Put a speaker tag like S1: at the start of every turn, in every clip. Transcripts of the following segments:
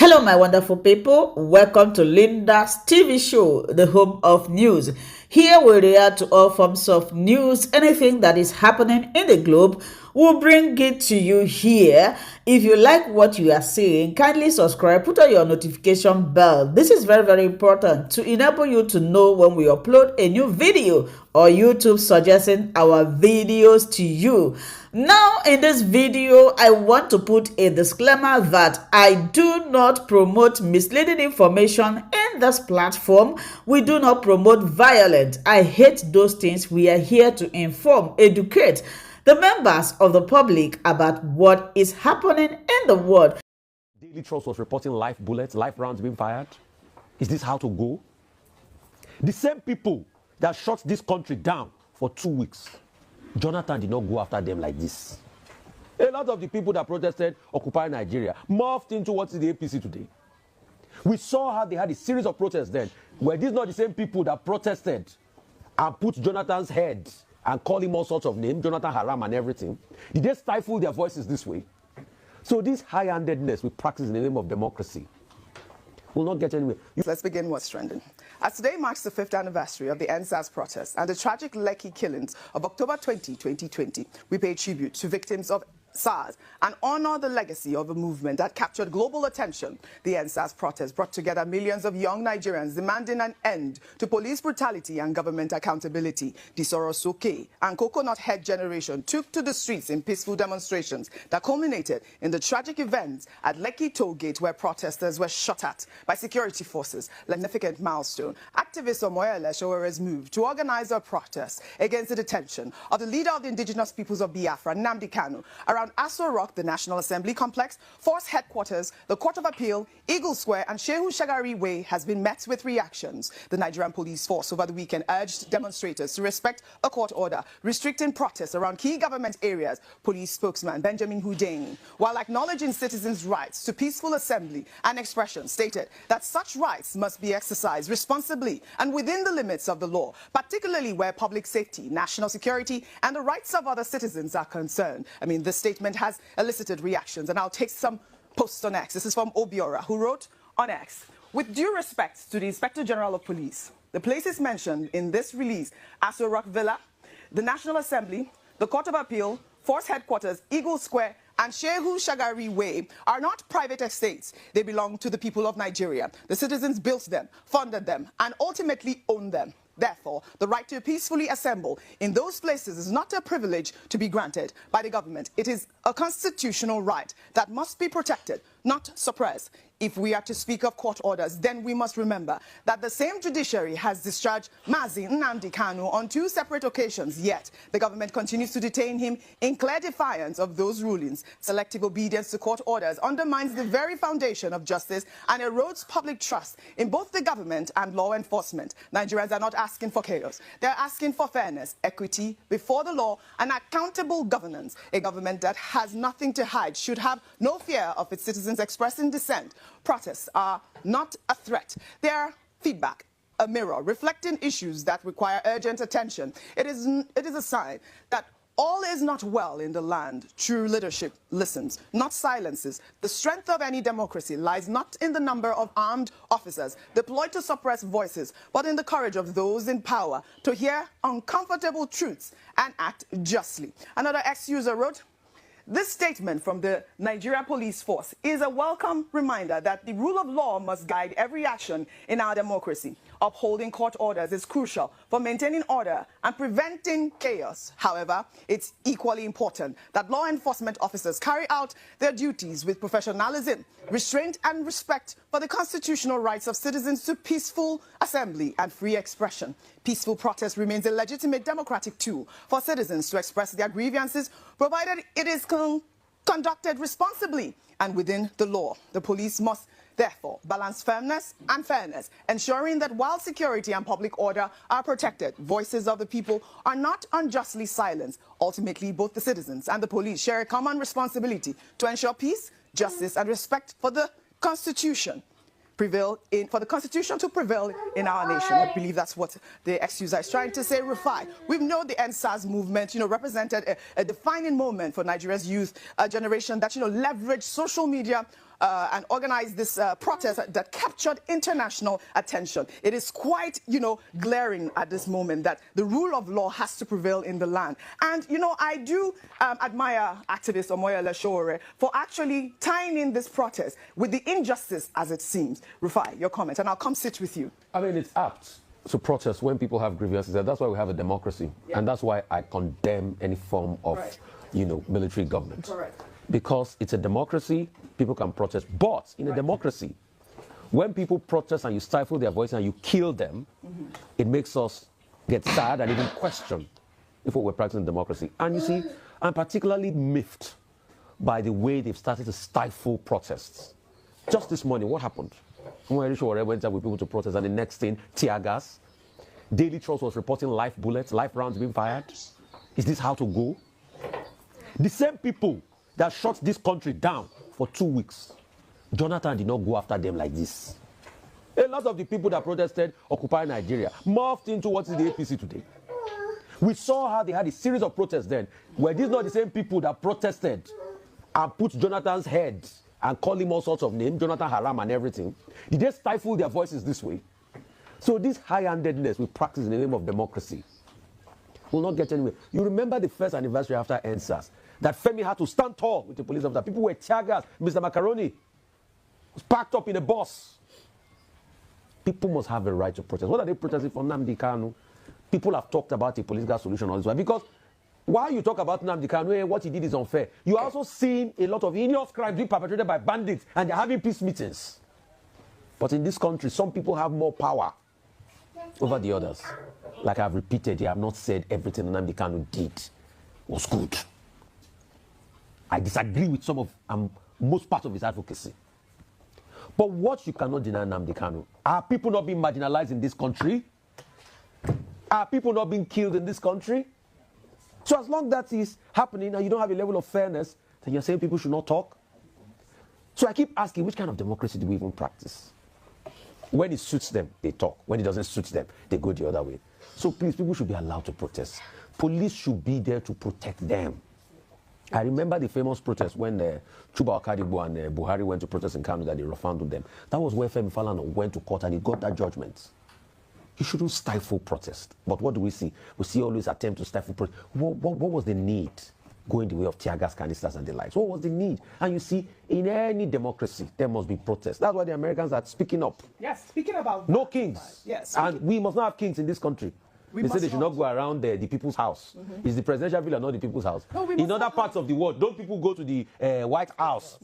S1: Hello, my wonderful people. Welcome to Linda's TV show, the home of news. Here we react to all forms of news, anything that is happening in the globe. We'll bring it to you here. If you like what you are seeing, kindly subscribe, put on your notification bell. This is very, very important to enable you to know when we upload a new video or YouTube suggesting our videos to you. Now, in this video, I want to put a disclaimer that I do not promote misleading information in this platform. We do not promote violence. I hate those things. We are here to inform, educate the members of the public about what is happening in the world.
S2: Daily Trust was reporting live bullets, live rounds being fired. Is this how to go? The same people that shut this country down for 2 weeks, Jonathan did not go after them like this. A lot of the people that protested Occupy Nigeria morphed into what is the APC today. We saw how they had a series of protests then. Were these not the same people that protested and put Jonathan's head and call him all sorts of names, Jonathan Haram and everything? Did they stifle their voices this way? So this high-handedness we practice in the name of democracy will not get anywhere.
S3: Let's begin what's trending. As today marks the 5th anniversary of the EndSARS protests and the tragic Lekki killings of October 20, 2020, we pay tribute to victims of SARS and honor the legacy of a movement that captured global attention. The EndSARS protest brought together millions of young Nigerians demanding an end to police brutality and government accountability. The Sorosoke and Coconut Head generation took to the streets in peaceful demonstrations that culminated in the tragic events at Lekki toll gate, where protesters were shot at by security forces. A significant milestone. Activist Omoyele Showere's move to organize a protest against the detention of the leader of the indigenous peoples of Biafra, Nnamdi Kanu, around Aso Rock, the National Assembly Complex, Force Headquarters, the Court of Appeal, Eagle Square and Shehu Shagari Way has been met with reactions. The Nigerian Police Force over the weekend urged demonstrators to respect a court order restricting protests around key government areas. Police spokesman Benjamin Hundeyin, while acknowledging citizens' rights to peaceful assembly and expression, stated that such rights must be exercised responsibly and within the limits of the law, particularly where public safety, national security and the rights of other citizens are concerned. This statement has elicited reactions, and I'll take some posts on X. This is from Obiora, who wrote on X, "With due respect to the Inspector General of Police, the places mentioned in this release, Aso Rock Villa, the National Assembly, the Court of Appeal, Force Headquarters, Eagle Square, and Shehu Shagari Way are not private estates. They belong to the people of Nigeria. The citizens built them, funded them, and ultimately own them. Therefore, the right to peacefully assemble in those places is not a privilege to be granted by the government. It is a constitutional right that must be protected, not suppressed. If we are to speak of court orders, then we must remember that the same judiciary has discharged Mazi Nnamdi Kanu on 2 separate occasions, yet the government continues to detain him in clear defiance of those rulings. Selective obedience to court orders undermines the very foundation of justice and erodes public trust in both the government and law enforcement. Nigerians are not asking for chaos. They're asking for fairness, equity before the law, and accountable governance. A government that has nothing to hide should have no fear of its citizens expressing dissent. Protests are not a threat. They are feedback, a mirror reflecting issues that require urgent attention. It is a sign that all is not well in the land. True leadership listens, not silences. The strength of any democracy lies not in the number of armed officers deployed to suppress voices, but in the courage of those in power to hear uncomfortable truths and act justly." Another ex-user wrote, "This statement from the Nigerian Police Force is a welcome reminder that the rule of law must guide every action in our democracy. Upholding court orders is crucial for maintaining order and preventing chaos. However, it's equally important that law enforcement officers carry out their duties with professionalism, restraint and respect for the constitutional rights of citizens to peaceful assembly and free expression. Peaceful protest remains a legitimate democratic tool for citizens to express their grievances, provided it is conducted responsibly and within the law. The police must therefore balance firmness and fairness, ensuring that while security and public order are protected, voices of the people are not unjustly silenced. Ultimately, both the citizens and the police share a common responsibility to ensure peace, justice, and respect for the Constitution. For the Constitution to prevail in our nation. I believe that's what the ex-user is trying to say, Rufai. We know the EndSARS movement, represented a defining moment for Nigeria's youth, a generation that, leveraged social media and organized this protest that captured international attention. It is quite, glaring at this moment that the rule of law has to prevail in the land. And, I do admire activist Omoyele Sowore for actually tying in this protest with the injustice as it seems. Rufai, your comment, and I'll come sit with you.
S2: I mean, it's apt to protest when people have grievances. That's why we have a democracy. Yeah. And that's why I condemn any form of, military government.
S3: Correct.
S2: Because it's a democracy, people can protest. But in a democracy, when people protest and you stifle their voice and you kill them, it makes us get sad and even question if what we're practicing democracy. And you see, I'm particularly miffed by the way they've started to stifle protests. Just this morning, what happened? Sowore went out with people to protest, and the next thing, tear gas. Daily Trust was reporting live bullets, live rounds being fired. Is this how to go? The same people that shut this country down for 2 weeks, Jonathan did not go after them like this. A lot of the people that protested Occupy Nigeria morphed into what is the APC today. We saw how they had a series of protests then. Were these not the same people that protested and put Jonathan's head and call him all sorts of names, Jonathan Haram and everything? Did they stifle their voices this way? So this high-handedness we practice in the name of democracy will not get anywhere. You remember the first anniversary after EndSARS, that Femi had to stand tall with the police officer. People were tear gas. Mr. Macaroni was packed up in a bus. People must have a right to protest. What are they protesting for? Nnamdi Kanu. People have talked about a political solution all this way. Because while you talk about Nnamdi Kanu, what he did is unfair, you are also seeing a lot of heinous crimes being perpetrated by bandits, and they're having peace meetings. But in this country, some people have more power over the others. Like I've repeated, I have not said everything Nnamdi Kanu did was good. I disagree with some of most parts of his advocacy. But what you cannot deny Nnamdi Kanu, are people not being marginalized in this country? Are people not being killed in this country? So as long as that is happening and you don't have a level of fairness, then you're saying people should not talk? So I keep asking, which kind of democracy do we even practice? When it suits them, they talk. When it doesn't suit them, they go the other way. So please, people should be allowed to protest. Police should be there to protect them. I remember the famous protest when Chuba Okadigbo and Buhari went to protest in Kanu that they refunded them. That was where Femi Falana went to court and he got that judgment. You shouldn't stifle protest. But what do we see? We see always attempt to stifle protest. What was the need going the way of tear gas canisters and the likes? What was the need? And you see, in any democracy, there must be protest. That's why the Americans are speaking up.
S3: Yes, speaking about
S2: no kings.
S3: Yes.
S2: And we must not have kings in this country. They say they should not go around the people's house. It's the presidential villa, not the people's house. No, in other parts of the world, don't people go to the White House?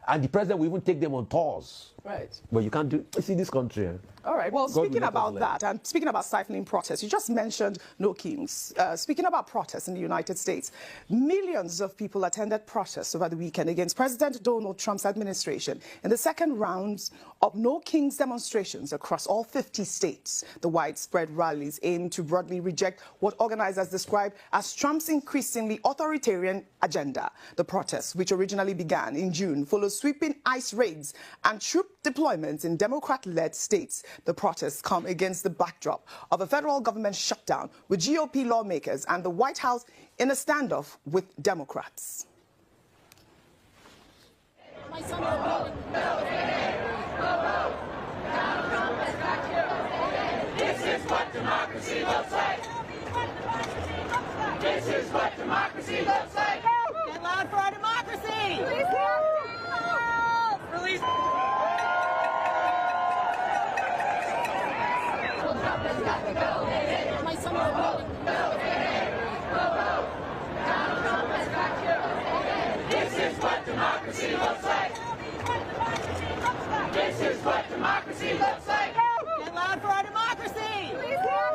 S2: And the president will even take them on tours.
S3: Right.
S2: But you can't do. You see this country.
S3: All right. Well, speaking about that, and speaking about stifling protests, you just mentioned no kings. Speaking about protests in the United States, millions of people attended protests over the weekend against President Donald Trump's administration in the second rounds of no kings demonstrations across all 50 states. The widespread rallies aim to broadly reject what organizers describe as Trump's increasingly authoritarian agenda. The protests, which originally began in June, follow sweeping ICE raids and troop deployments in Democrat-led states. The protests come against the backdrop of a federal government shutdown, with GOP lawmakers and the White House in a standoff with Democrats.
S4: This is what democracy looks like. This is what democracy looks like. Get loud for our democracy. Release help. Release. My son This is what democracy looks like. This is what democracy looks like. Get loud for our democracy. Release help.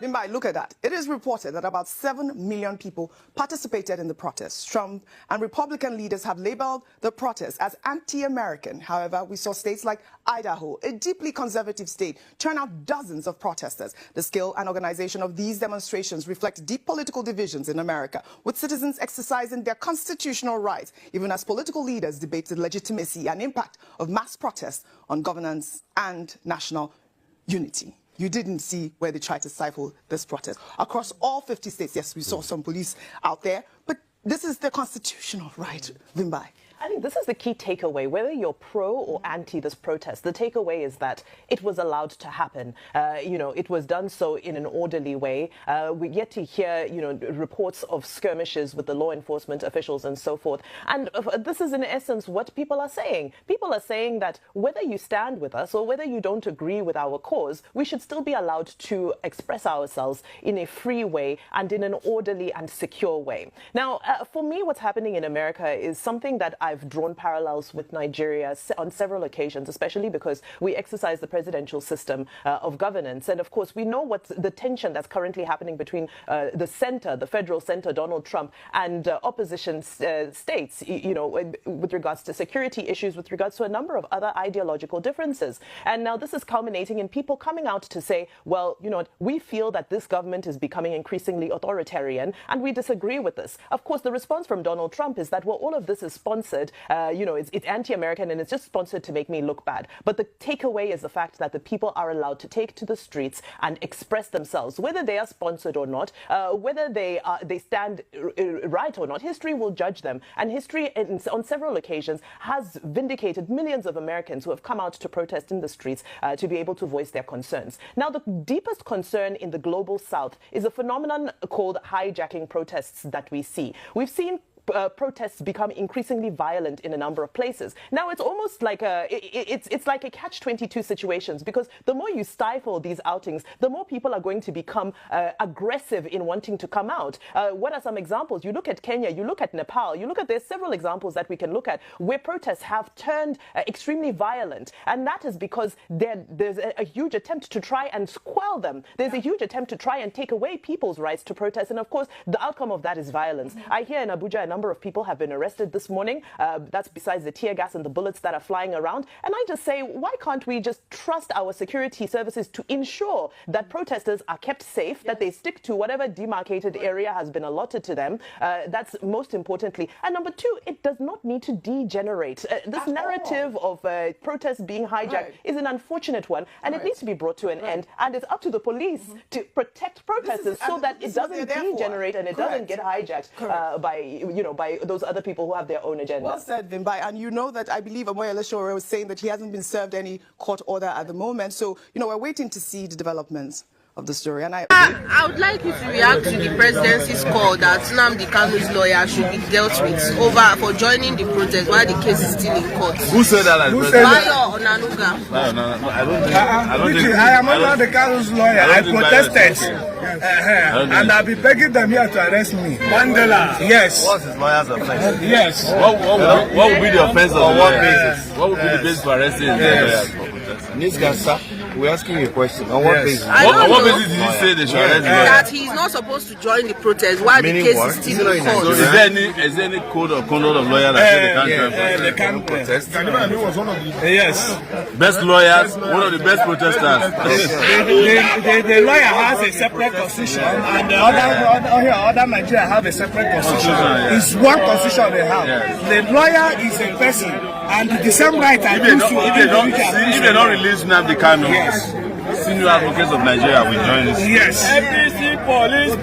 S3: Nnamdi, look at that. It is reported that about 7 million people participated in the protests. Trump and Republican leaders have labeled the protests as anti-American. However, we saw states like Idaho, a deeply conservative state, turn out dozens of protesters. The scale and organization of these demonstrations reflect deep political divisions in America, with citizens exercising their constitutional rights, even as political leaders debate the legitimacy and impact of mass protests on governance and national unity. You didn't see where they tried to stifle this protest. Across all 50 states, yes, we saw some police out there, but this is their constitutional right, Nnamdi.
S5: I think this is the key takeaway. Whether you're pro or anti this protest, the takeaway is that it was allowed to happen. It was done so in an orderly way. We get to hear, reports of skirmishes with the law enforcement officials and so forth. And this is in essence what people are saying. People are saying that whether you stand with us or whether you don't agree with our cause, we should still be allowed to express ourselves in a free way and in an orderly and secure way. Now, for me, what's happening in America is something that I've drawn parallels with Nigeria on several occasions, especially because we exercise the presidential system of governance. And of course, we know what the tension that's currently happening between the center, the federal center, Donald Trump, and opposition states, with regards to security issues, with regards to a number of other ideological differences. And now this is culminating in people coming out to say, well, we feel that this government is becoming increasingly authoritarian and we disagree with this. Of course, the response from Donald Trump is that, well, all of this is sponsored, it's anti-American and it's just sponsored to make me look bad. But the takeaway is the fact that the people are allowed to take to the streets and express themselves, whether they are sponsored or not, whether they stand right or not. History will judge them. And history, on several occasions, has vindicated millions of Americans who have come out to protest in the streets to be able to voice their concerns. Now, the deepest concern in the global south is a phenomenon called hijacking protests that we see. We've seen protests become increasingly violent in a number of places. Now it's almost like it's like a catch-22 situations, because the more you stifle these outings, the more people are going to become aggressive in wanting to come out. What are some examples? You look at Kenya, you look at Nepal, there's several examples that we can look at where protests have turned extremely violent, and that is because there's a huge attempt to try and quell them. There's a huge attempt to try and take away people's rights to protest, and of course the outcome of that is violence. I hear in Abuja a number of people have been arrested this morning. That's besides the tear gas and the bullets that are flying around. And I just say, why can't we just trust our security services to ensure that protesters are kept safe, that they stick to whatever demarcated area has been allotted to them? That's most importantly. And number two, it does not need to degenerate. This narrative of protests being hijacked is an unfortunate one, and it needs to be brought to an end. And it's up to the police to protect protesters so that it doesn't degenerate and it doesn't get hijacked by those other people who have their own agenda.
S3: Well said, Vimbai. And you know that I believe Amoyele Sowore was saying that he hasn't been served any court order at the moment. So, we're waiting to see the developments of the story. And
S6: I would like you to react to the presidency's call that Nnamdi Kanu'S lawyer should be dealt with for joining the protest while the case is still in court.
S7: Who said that?
S6: Who said that?
S7: No, I don't think. I am not the Kanu'S lawyer. I protested. And I'll be begging them here to arrest me. Mandela. Yes. What's his lawyer's offense? Yes. What would be the offense on what basis? What would be the basis for arresting his lawyers? We're asking you a question. On what basis? On what basis did you say they should arrest him?
S6: That he's not supposed to join the protest while the case is still in court.
S7: So is there any code of conduct of lawyers that they can't protest? Yes. Best lawyers, one of the best protesters. The lawyer has a separate constitution, and the other Nigeria have a separate constitution. It's one constitution they have. The lawyer is a person, and the same right and if they don't release Nnamdi Kanu, senior advocates of Nigeria will join this. Yes. FDC, police,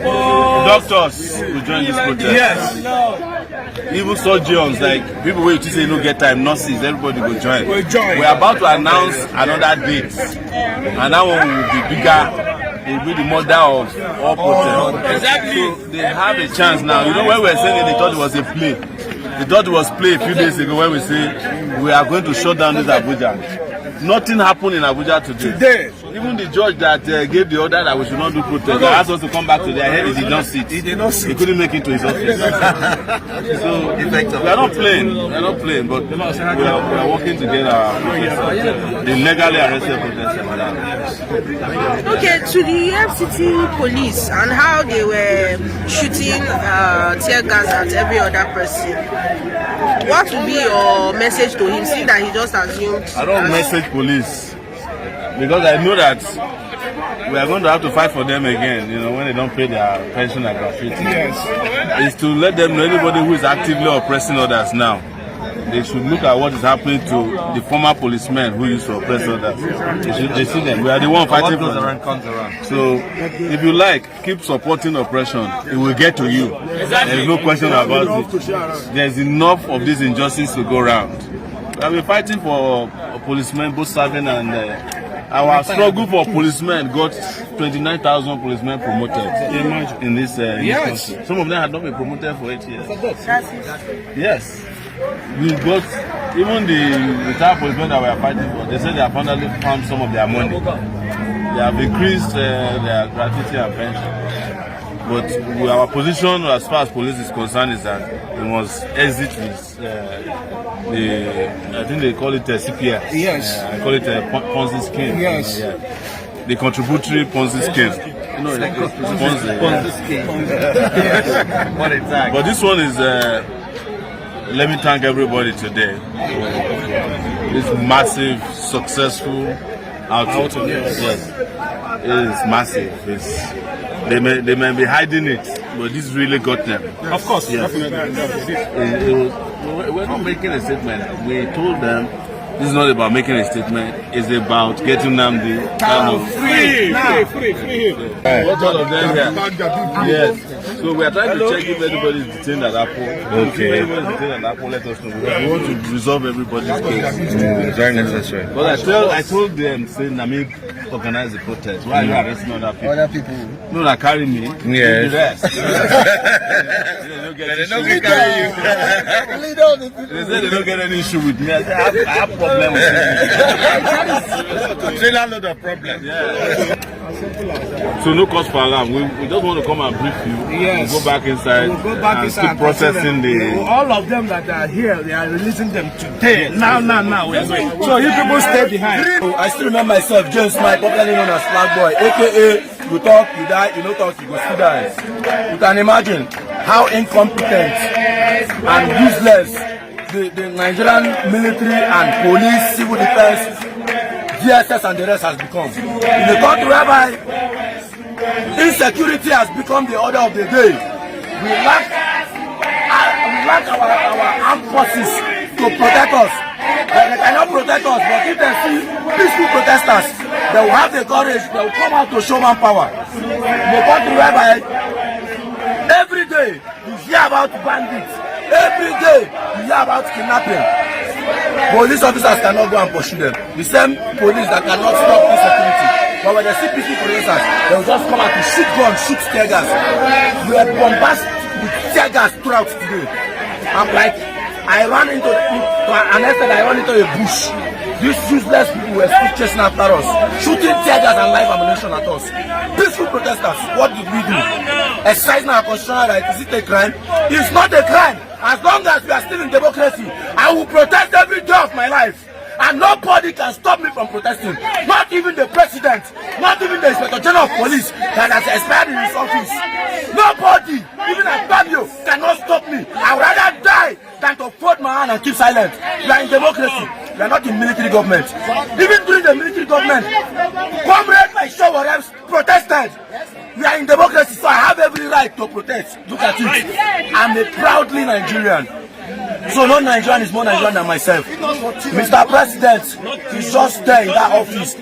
S7: doctors will join this protest. Yes. Even surgeons, like people who say no get time, nurses, everybody will join. We're about to announce another date, and that one will be bigger. It will be the mother of all protests. Exactly. So they have a chance now. When we were saying it, they thought it was a play. They thought it was play a few days ago when we say we are going to shut down this Abuja. Nothing happened in Abuja today. Even the judge that gave the order that we should not do protest, asked us to come back today. I heard he did not sit. He couldn't make it to his office. So we are not playing. We are not playing, but we are working to get the legally arrested protesters.
S6: Okay, to the FCT police and how they were shooting tear gas at every other person. What would be your message to him, seeing that he just assumed?
S7: I don't message police because I know that we are going to have to fight for them again, when they don't pay their pension and gratuity. Yes. It's to let them know anybody who is actively oppressing others now they should look at what is happening to the former policemen who used to oppress others. They see them. We are the one fighting for them. So, if you like, keep supporting oppression. It will get to you. There is no question about it. There's enough of this injustice to go around. We have been fighting for policemen, both serving and our struggle for policemen got 29,000 policemen promoted in this country. Some of them had not been promoted for 8 years. Yes. We got, even the retired policemen that we are fighting for, they said they have finally found some of their money. They have increased their gratuity and pension. But our position as far as police is concerned is that we must exit this, I think they call it a CPS.
S6: Yes.
S7: I call it a Ponzi scheme.
S6: Yes.
S7: The contributory Ponzi scheme. You know, Ponzi scheme. What exactly? But this one is, let me thank everybody today for this massive, successful outreach. Yes. It is massive. They may be hiding it, but this really got them.
S6: Of course,
S7: yes.
S6: Definitely.
S7: We're not making a statement. We told them this is not about making a statement. It's about getting Nnamdi
S6: free.
S7: What all of them here? Yes. So we are trying to check if anybody is detained at Apple. Okay. If anybody is detained at Apple, let us know. Because we want to resolve everybody's case.
S8: It's very necessary.
S7: But I told them, say, Nnamdi organize the protest. Why are you arresting other people?
S8: Other people.
S7: No, that carry me.
S8: Yes.
S7: They
S8: don't carry you.
S7: They say they don't get any issue with me. I say, I have problem with you.
S8: Trailer load of problems.
S7: Yeah. So no cause for alarm. We just want to come and brief you.
S6: Yes.
S7: We'll go back inside.
S6: We'll go back inside
S7: keep processing the.
S6: All of them that are here, they are releasing them today. Now. We're going. So you people stay behind.
S9: I still remember myself, James Mike, popularly known as Flag Boy, aka you talk, you die, you don't talk, you go still die. You can imagine how incompetent and useless the Nigerian military and police, civil defense, DSS and the rest has become. In a country whereby insecurity has become the order of the day, we lack our armed forces to protect us. They cannot protect us, but if they see peaceful protesters, they will have the courage, they will come out to show manpower. In a country whereby every day you hear about bandits, every day you hear about kidnapping. Police officers cannot go and pursue them. The same police that cannot stop insecurity. But when they see peaceful protesters, they will just come out to shoot guns, shoot tear gas. We are bombarded with tear gas throughout today. I'm like, I ran into a bush. These useless people were still chasing after us, shooting tear gas and live ammunition at us. Peaceful protesters, what did we do? Exercising our constitutional right. Is it a crime? It's not a crime. As long as we are still in democracy, I will protest every day of my life. And nobody can stop me from protesting. Not even the president, not even the Inspector General of Police that has expired in his office. Nobody, even Fabio, cannot stop me. I would rather die than to fold my hand and keep silent. We are in democracy. We are not in military government. Even during the military government, Comrade my show was protested. We are in democracy, so I have every right to protest. Look at it. I'm a proudly Nigerian. So no Nigerian is more Nigerian than myself. Mr. President is just there in that office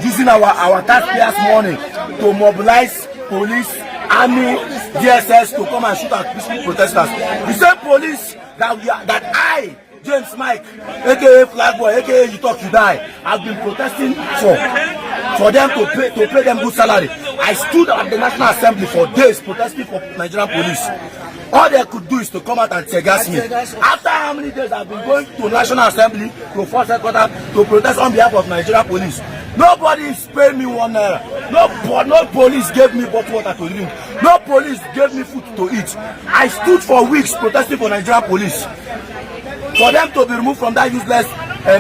S9: using our taxpayers' money to mobilize police, army, DSS to come and shoot at peaceful protesters. The same police that I, James Mike, aka Flag Boy, aka You Talk You Die, have been protesting for them to pay them good salary. I stood at the National Assembly for days protesting for Nigerian police. All they could do is to come out and tear gas me. After how many days I've been going to National Assembly, to Force Headquarters, to protest on behalf of Nigerian police. Nobody is paying me 1 naira. No police gave me bottled water to drink. No police gave me food to eat. I stood for weeks protesting for Nigerian police. For them to be removed from that useless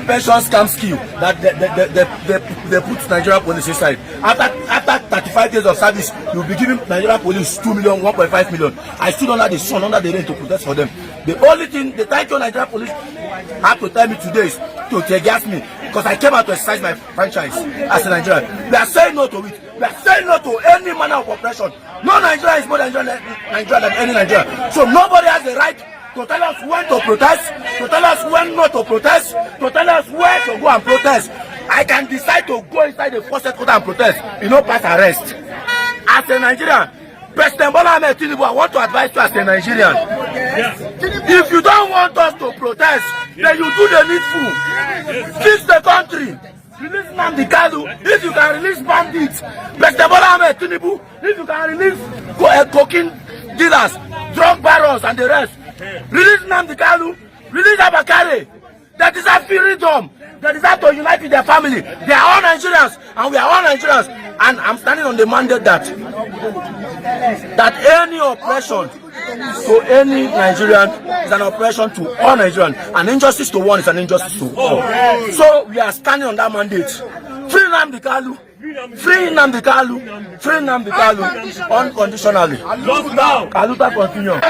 S9: pension scam scheme that they put Nigerian police inside. After 35 days of service, you'll be giving Nigerian police 2 million, 1.5 million. I stood under the sun, under the rain to protest for them. The only thing the thank you Nigerian police have to tell me today is to tear gas me, because I came out to exercise my franchise as a Nigerian. We are saying no to it. We are saying no to any manner of oppression. No Nigerian is more Nigerian than any Nigerian. So nobody has the right to tell us when to protest, to tell us when not to protest, to tell us where to go and protest. I can decide to go inside the forest headquarters and protest. You know, pass arrest. As a Nigerian, President Bola Ahmed Tinubu, I want to advise you as a Nigerian. If you don't want us to protest, then you do the needful. Fix the country. Release Nnamdi Kanu. If you can release bandits, President Bola Ahmed Tinubu, if you can release cocaine dealers, drug barons and the rest, release Nnamdi Kanu, release Abakare. That is a freedom. That is how to unite with their family. They are all Nigerians, and we are all Nigerians. And I'm standing on the mandate that any oppression to any Nigerian is an oppression to all Nigerians. An injustice to one is an injustice to all. So we are standing on that mandate. Free Nnamdi Kanu. Free Nnamdi Kanu. Free Nnamdi Kanu unconditionally. Kaluta continue.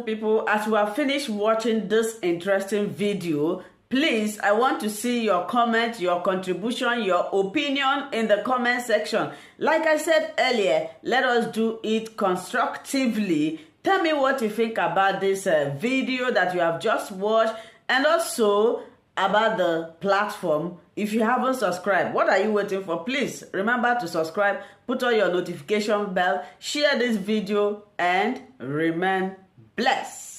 S1: People, as we have finished watching this interesting video, please, I want to see your comment, your contribution, your opinion in the comment section. Like I said earlier, let us do it constructively. Tell me what you think about this video that you have just watched, and also about the platform. If you haven't subscribed, what are you waiting for? Please remember to subscribe, put on your notification bell, share this video, and remain blessed.